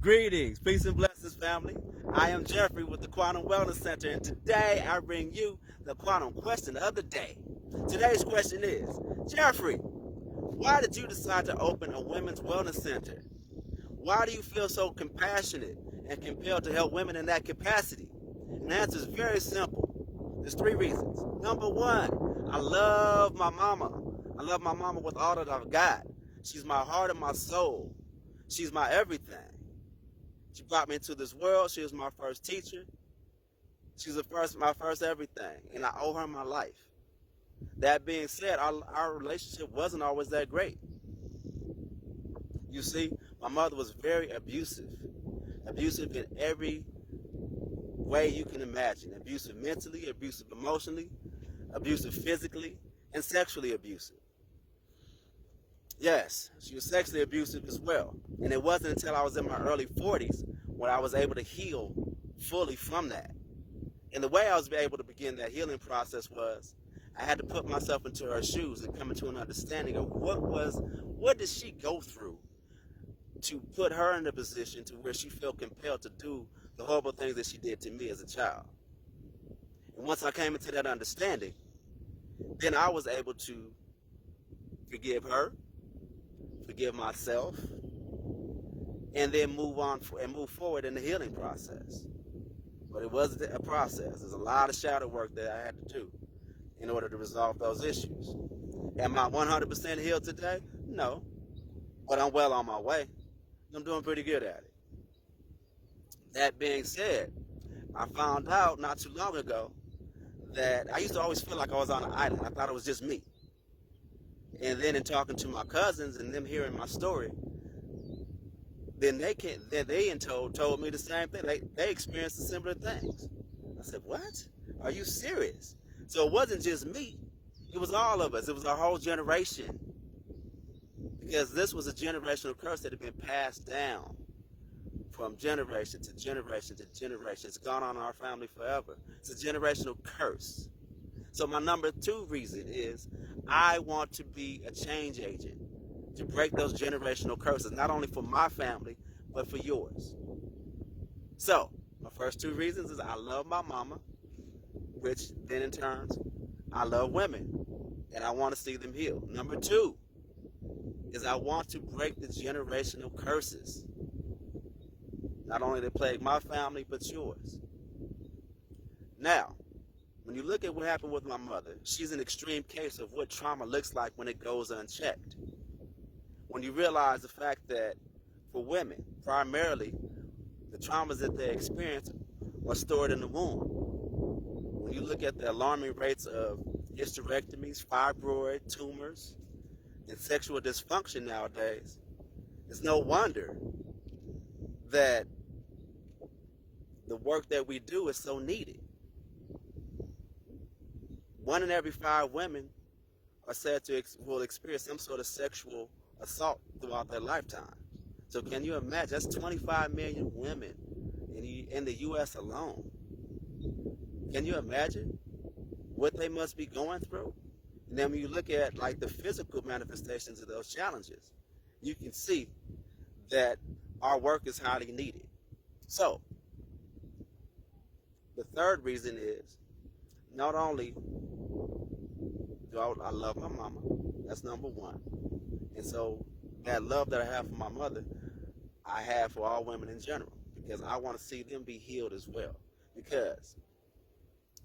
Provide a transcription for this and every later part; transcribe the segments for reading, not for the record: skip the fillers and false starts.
Greetings, peace and blessings, family. I am Jeffrey with the Quantum Wellness Center, and today I bring you the quantum question of the day. Today's question is, Jeffrey, why did you decide to open a women's wellness center? Why do you feel so compassionate and compelled to help women in that capacity? And the answer is very simple. There's three reasons. Number one, I love my mama. I love my mama with all that I've got. She's my heart and my soul. She's my everything. She brought me into this world. She was my first teacher. She's my first everything, and I owe her my life. That being said, our relationship wasn't always that great. You see, my mother was very abusive in every way you can imagine. Abusive mentally, abusive emotionally, abusive physically, and sexually abusive. Yes, she was sexually abusive as well. And it wasn't until I was in my early 40s when I was able to heal fully from that. And the way I was able to begin that healing process was I had to put myself into her shoes and come into an understanding of what did she go through to put her in a position to where she felt compelled to do the horrible things that she did to me as a child. And once I came into that understanding, then I was able to forgive her, forgive myself, and then move forward in the healing process. But it wasn't a process. There's a lot of shadow work that I had to do in order to resolve those issues. Am I 100% healed today? No. But I'm well on my way. I'm doing pretty good at it. That being said, I found out not too long ago that I used to always feel like I was on an island. I thought it was just me. And then in talking to my cousins and them hearing my story, then they told me the same thing. They experienced the similar things. I said, what? Are you serious? So it wasn't just me. It was all of us. It was our whole generation. Because this was a generational curse that had been passed down from generation to generation to generation. It's gone on in our family forever. It's a generational curse. So my number two reason is I want to be a change agent to break those generational curses, not only for my family, but for yours. So my first two reasons is I love my mama, which then in turn, I love women, and I want to see them heal. Number two is I want to break the generational curses, not only that plague my family, but yours. Now, when you look at what happened with my mother, she's an extreme case of what trauma looks like when it goes unchecked. When you realize the fact that for women, primarily, the traumas that they experience are stored in the womb. When you look at the alarming rates of hysterectomies, fibroid tumors, and sexual dysfunction nowadays, it's no wonder that the work that we do is so needed. 1 in every 5 women are said to will experience some sort of sexual assault throughout their lifetime. So can you imagine? That's 25 million women in the U.S. alone. Can you imagine what they must be going through? And then when you look at like the physical manifestations of those challenges, you can see that our work is highly needed. So the third reason is not only do I love my mama, that's number one. And so that love that I have for my mother, I have for all women in general, because I want to see them be healed as well. Because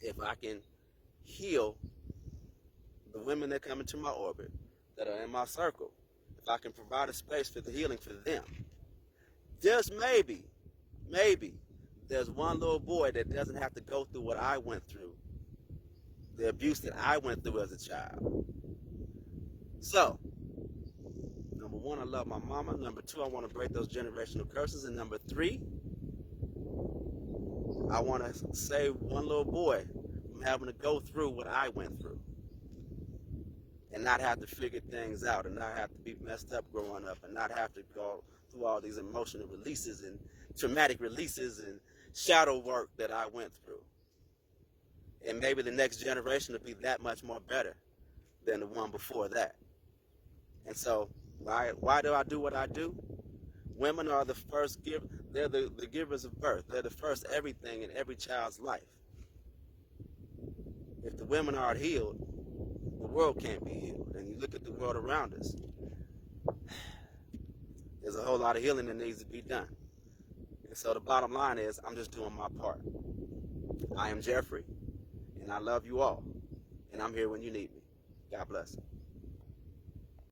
if I can heal the women that come into my orbit, that are in my circle, if I can provide a space for the healing for them, just maybe, there's one little boy that doesn't have to go through what I went through, the abuse that I went through as a child. So, number one, I love my mama. Number two, I want to break those generational curses. And number three, I want to save one little boy from having to go through what I went through and not have to figure things out and not have to be messed up growing up and not have to go through all these emotional releases and traumatic releases and shadow work that I went through. And maybe the next generation will be that much more better than the one before that. And so why do I do what I do? Women are the They're the givers of birth. They're the first everything in every child's life. If the women aren't healed, the world can't be healed. And you look at the world around us, there's a whole lot of healing that needs to be done. And so the bottom line is, I'm just doing my part. I am Jeffrey, and I love you all. And I'm here when you need me. God bless.